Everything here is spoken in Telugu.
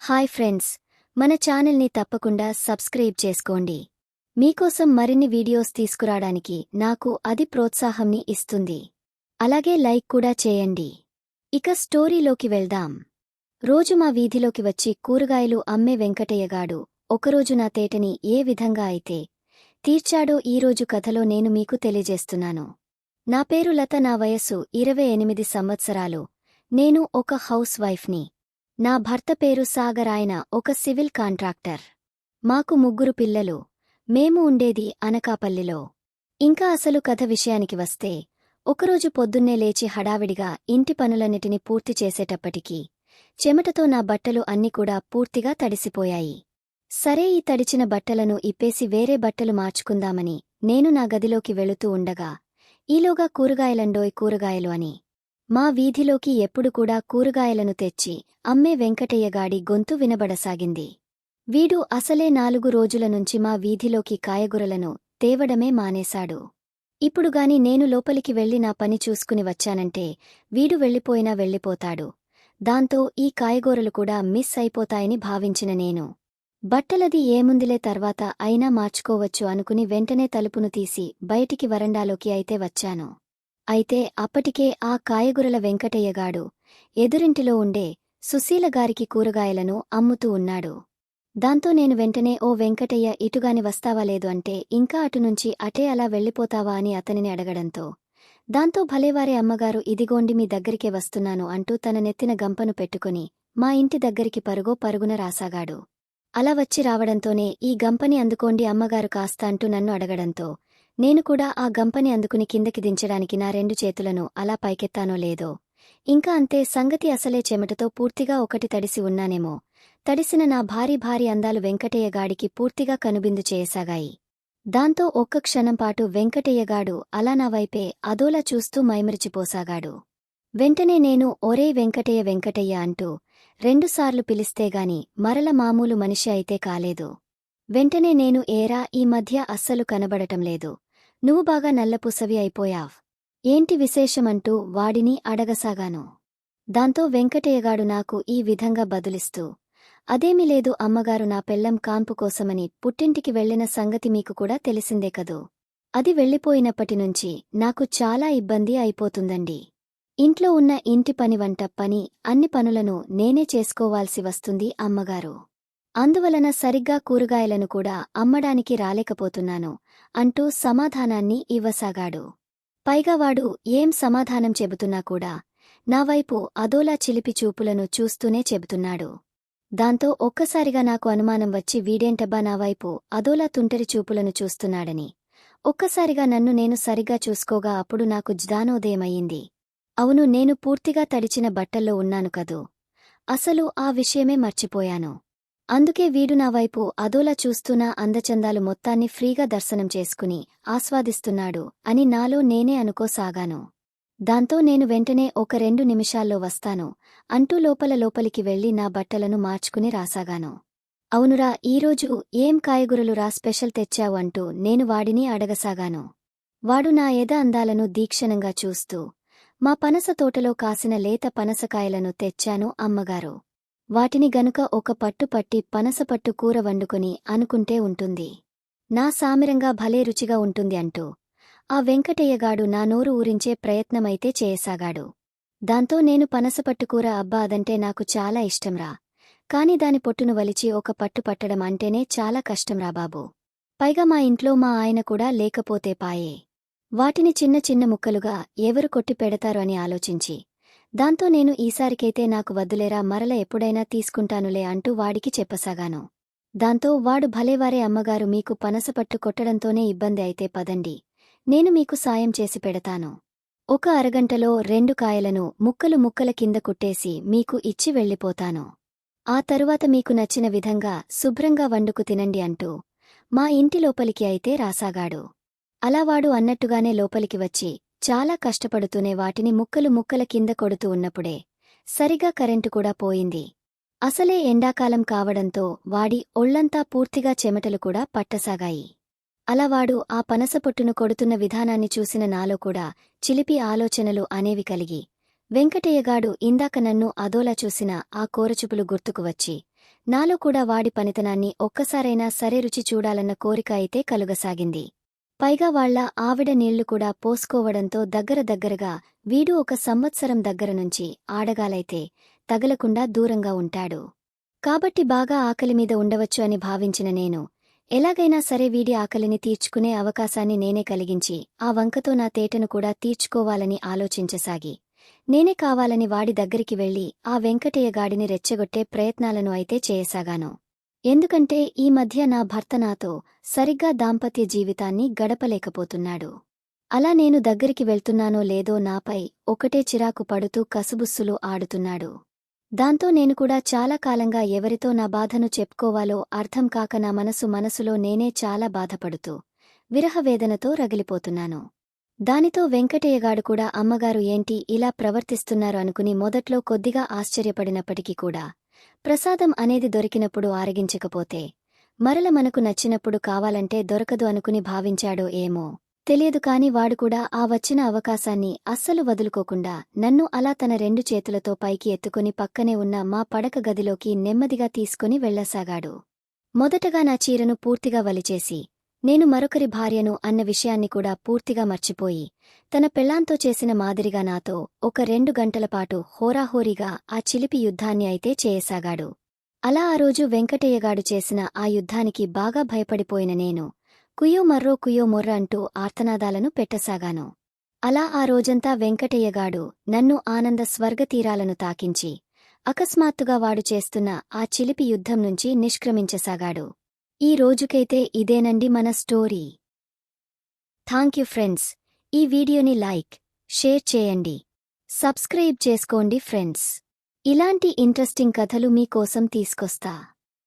హాయ్ ఫ్రెండ్స్, మన ఛానల్ని తప్పకుండా సబ్స్క్రైబ్ చేసుకోండి. మీకోసం మరిన్ని వీడియోస్ తీసుకురాడానికి నాకు అది ప్రోత్సాహంని ఇస్తుంది. అలాగే లైక్ కూడా చేయండి. ఇక స్టోరీలోకి వెళ్దాం. రోజు మా వీధిలోకి వచ్చి కూరగాయలు అమ్మే వెంకటయ్యగాడు ఒకరోజు నా తేటని ఏ విధంగా అయితే తీర్చాడో ఈరోజు కథలో నేను మీకు తెలియజేస్తున్నాను. నా పేరు లత, నా వయస్సు 28 సంవత్సరాలు. నేను ఒక హౌస్ వైఫ్ని. నా భర్త పేరు సాగర్, ఆయన ఒక సివిల్ కాంట్రాక్టర్. మాకు 3 పిల్లలు. మేము ఉండేది అనకాపల్లిలో. ఇంకా అసలు కథ విషయానికి వస్తే, ఒకరోజు పొద్దున్నే లేచి హడావిడిగా ఇంటి పనులన్నిటిని పూర్తి చేసేటప్పటికీ చెమటతో నా బట్టలు అన్ని కూడా పూర్తిగా తడిసిపోయాయి. సరే, ఈ తడిచిన బట్టలను ఇప్పేసి వేరే బట్టలు మార్చుకుందామని నేను నా గదిలోకి వెళుతూ ఉండగా, ఈలోగా కూరగాయలు అని మా వీధిలోకి ఎప్పుడు కూడా కూరగాయలను తెచ్చి అమ్మే వెంకటయ్యగాడి గొంతు వినబడసాగింది. వీడు అసలే 4 రోజుల నుంచి మా వీధిలోకి కాయగూరలను తేవడమే మానేశాడు. ఇప్పుడుగాని నేను లోపలికి వెళ్లి నా పని చూసుకుని వచ్చానంటే వీడు వెళ్ళిపోతాడు. దాంతో ఈ కాయగూరలు కూడా మిస్ అయిపోతాయని భావించిన నేను, బట్టలది ఏముందిలే తర్వాత అయినా మార్చుకోవచ్చు అనుకుని వెంటనే తలుపును తీసి బయటికి వరండాలోకి అయితే వచ్చాను. అయితే అప్పటికే ఆ కాయగూరల వెంకటయ్యగాడు ఎదురింటిలో ఉండే సుశీలగారికి కూరగాయలను అమ్ముతూ ఉన్నాడు. దాంతో నేను వెంటనే, ఓ వెంకటయ్య, ఇటుగాని వస్తావా లేదు అంటే, ఇంకా అటునుంచి అటే అలా వెళ్ళిపోతావా అని అతనిని అడగడంతో, దాంతో భలేవారే అమ్మగారు, ఇదిగోండి మీ దగ్గరికే వస్తున్నాను అంటూ తన నెత్తిన గంపను పెట్టుకుని మా ఇంటి దగ్గరికి పరుగున రాసాగాడు. అలా వచ్చి రావడంతోనే, ఈ గంపని అందుకోండి అమ్మగారు కాస్త అంటూ నన్ను అడగడంతో, నేను కూడా ఆ గంపని అందుకుని కిందకి దించడానికి నా 2 చేతులను అలా పైకెత్తానో లేదో, ఇంకా అంతే సంగతి. అసలే చెమటతో పూర్తిగా ఒకటి తడిసి ఉన్నానేమో. తడిసిన నా భారీ అందాలు వెంకటయ్యగాడికి పూర్తిగా కనుబిందు చేయసాగాయి. దాంతో ఒక్క క్షణంపాటు వెంకటయ్యగాడు అలా నా వైపే అదోలా చూస్తూ మైమరిచిపోసాగాడు. వెంటనే నేను, ఒరేయ్ వెంకటయ్య అంటూ 2 సార్లు పిలిస్తేగాని మరల మామూలు మనిషి అయితే కాలేదు. వెంటనే నేను, ఏరా, ఈ మధ్య అస్సలు కనబడటం లేదు, నువ్వు బాగా నల్లపూసవి అయిపోయావ్, ఏంటి విశేషమంటూ వాడిని అడగసాగాను. దాంతో వెంకటయ్యగాడు నాకు ఈ విధంగా బదులిస్తూ, అదేమీ లేదు అమ్మగారు, నా పెళ్లం కాన్పు కోసమని పుట్టింటికి వెళ్లిన సంగతి మీకు కూడా తెలిసిందే కదూ. అది వెళ్ళిపోయినప్పటినుంచి నాకు చాలా ఇబ్బంది అయిపోతుందండి. ఇంట్లో ఉన్న ఇంటి పని, వంట పని, అన్ని పనులను నేనే చేసుకోవాల్సి వస్తుంది అమ్మగారు. అందువలన సరిగ్గా కూరగాయలను కూడా అమ్మడానికి రాలేకపోతున్నాను అంటూ సమాధానాన్ని ఇవ్వసాగాడు. పైగా వాడు ఏం సమాధానం చెబుతున్నా కూడా నావైపు అదోలా చిలిపి చూపులను చూస్తూనే చెబుతున్నాడు. దాంతో ఒక్కసారిగా నాకు అనుమానం వచ్చి, వీడేంటబ్బా నావైపు అదోలా తుంటరి చూపులను చూస్తున్నాడని ఒక్కసారిగా నన్ను నేను సరిగ్గా చూసుకోగా అప్పుడు నాకు జ్ఞానోదయమయ్యింది. అవును, నేను పూర్తిగా తడిచిన బట్టల్లో ఉన్నాను కదూ, అసలు ఆ విషయమే మర్చిపోయాను. అందుకే వీడు నావైపు అదోలా చూస్తున్నా అందచందాలు మొత్తాన్ని ఫ్రీగా దర్శనం చేసుకుని ఆస్వాదిస్తున్నాడు అని నాలో నేనే అనుకోసాగాను. దాంతో నేను వెంటనే, ఒక 2 నిమిషాల్లో వస్తాను అంటూ లోపలికి వెళ్లి నా బట్టలను మార్చుకుని రాసాగాను. అవునురా, ఈరోజు ఏం కాయగూరలు రా స్పెషల్ తెచ్చావు అంటూ నేను వాడిని అడగసాగాను. వాడు నా ఎద అందాలను దీక్షణంగా చూస్తూ, మా పనస తోటలో కాసిన లేత పనసకాయలను తెచ్చాను అమ్మగారు, వాటిని గనుక ఒక పట్టు పట్టి పనసపట్టు కూర వండుకొని అనుకుంటే ఉంటుంది, నా సామిరంగా భలే రుచిగా ఉంటుంది అంటూ ఆ వెంకటయ్యగాడు నా నోరు ఊరించే ప్రయత్నమైతే చేయసాగాడు. దాంతో నేను, పనసపట్టుకూర, అబ్బా అదంటే నాకు చాలా ఇష్టంరా, కాని దాని పొట్టును వలిచి ఒక పట్టు పట్టడం అంటేనే చాలా కష్టంరా బాబూ. పైగా మా ఇంట్లో మా ఆయన కూడా లేకపోతే పాయే, వాటిని చిన్న ముక్కలుగా ఎవరు కొట్టి పెడతారు అని ఆలోచించి, దాంతో నేను, ఈసారికైతే నాకు వద్దులేరా, మరల ఎప్పుడైనా తీసుకుంటానులే అంటూ వాడికి చెప్పసాగాను. దాంతో వాడు, భలేవారే అమ్మగారు, మీకు పనసపట్టు కొట్టడంతోనే ఇబ్బంది అయితే పదండి, నేను మీకు సాయం చేసి పెడతాను. ఒక అరగంటలో 2 కాయలను ముక్కల కింద కుట్టేసి మీకు ఇచ్చి వెళ్ళిపోతాను. ఆ తరువాత మీకు నచ్చిన విధంగా శుభ్రంగా వండుకు తినండి అంటూ మా ఇంటి లోపలికి అయితే రాసాగాడు. అలా వాడు అన్నట్టుగానే లోపలికి వచ్చి చాలా కష్టపడుతూనే వాటిని ముక్కల కింద కొడుతూ ఉన్నప్పుడే సరిగా కరెంటు కూడా పోయింది. అసలే ఎండాకాలం కావడంతో వాడి ఒళ్లంతా పూర్తిగా చెమటలు కూడా పట్టసాగాయి. అలా వాడు ఆ పనసపొట్టును కొడుతున్న విధానాన్ని చూసిన నాలో కూడా చిలిపి ఆలోచనలు అనేవి కలిగి, వెంకటయ్యగాడు ఇందాక నన్ను అదోలా చూసిన ఆ కోరచుపులు గుర్తుకు వచ్చి నాలో కూడా వాడి పనితనాన్ని ఒక్కసారైనా సరే రుచి చూడాలన్న కోరిక అయితే కలుగసాగింది. పైగా వాళ్ళ ఆవిడ నీళ్లు కూడా పోసుకోవడంతో దగ్గరగా వీడు 1 సంవత్సరం దగ్గరనుంచి ఆడగాలైతే తగలకుండా దూరంగా ఉంటాడు. కాబట్టి బాగా ఆకలిమీద ఉండవచ్చు అని భావించిన నేను ఎలాగైనా సరే వీడి ఆకలిని తీర్చుకునే అవకాశాన్ని నేనే కలిగించి ఆ వంకతో నా తేటను కూడా తీర్చుకోవాలని ఆలోచించసాగి నేనే కావాలని వాడి దగ్గరికి వెళ్లి ఆ వెంకటయ్యగాడిని రెచ్చగొట్టే ప్రయత్నాలను అయితే చేయసాగాను. ఎందుకంటే ఈ మధ్య నా భర్త నాతో సరిగ్గా దాంపత్య జీవితాన్ని గడపలేకపోతున్నాడు. అలా నేను దగ్గరికి వెళ్తున్నానో లేదో నాపై ఒకటే చిరాకు పడుతూ కసుబుస్సులు ఆడుతున్నాడు. దాంతో నేను కూడా చాలా కాలంగా ఎవరితో నా బాధను చెప్పుకోవాలో అర్థం కాక నా మనసులో నేనే చాలా బాధపడుతూ విరహవేదనతో రగిలిపోతున్నాను. దానితో వెంకటయ్యగాడు కూడా అమ్మగారు ఏంటి ఇలా ప్రవర్తిస్తున్నారు అనుకుని మొదట్లో కొద్దిగా ఆశ్చర్యపడినప్పటికీ కూడా ప్రసాదం అనేది దొరికినప్పుడు ఆరగించకపోతే మరల మనకు నచ్చినప్పుడు కావాలంటే దొరకదు అనుకుని భావించాడో ఏమో తెలియదు కాని వాడు కూడా ఆ వచ్చిన అవకాశాన్ని అస్సలు వదులుకోకుండా నన్ను అలా తన 2 చేతులతో పైకి ఎత్తుకుని పక్కనే ఉన్న మా పడక గదిలోకి నెమ్మదిగా తీసుకుని వెళ్లసాగాడు. మొదటగా నా చీరను పూర్తిగా వలిచేసి నేను మరొకరి భార్యను అన్న విషయాన్ని కూడా పూర్తిగా మర్చిపోయి తన పెళ్లాంతో చేసిన మాదిరిగా నాతో ఒక 2 గంటలపాటు హోరాహోరీగా ఆ చిలిపి యుద్ధాన్ని అయితే చేయసాగాడు. అలా ఆ రోజు వెంకటయ్యగాడు చేసిన ఆ యుద్ధానికి బాగా భయపడిపోయిన నేను కుయ్యో మర్రో కుయ్యో మొర్ర అంటూ ఆర్తనాదాలను పెట్టసాగాను. అలా ఆ రోజంతా వెంకటయ్యగాడు నన్ను ఆనంద స్వర్గతీరాలను తాకించి అకస్మాత్తుగా వాడు చేస్తున్న ఆ చిలిపి యుద్ధం నుంచి నిష్క్రమించసాగాడు. ఈ రోజుకైతే ఇదేనండి మన స్టోరీ. Thank you friends. ఈ వీడియోని లైక్, షేర్ చేయండి. సబ్స్క్రైబ్ చేసుకోండి ఫ్రెండ్స్. ఇలాంటి ఇంట్రెస్టింగ్ కథలు మీకోసం తీసుకొస్తా.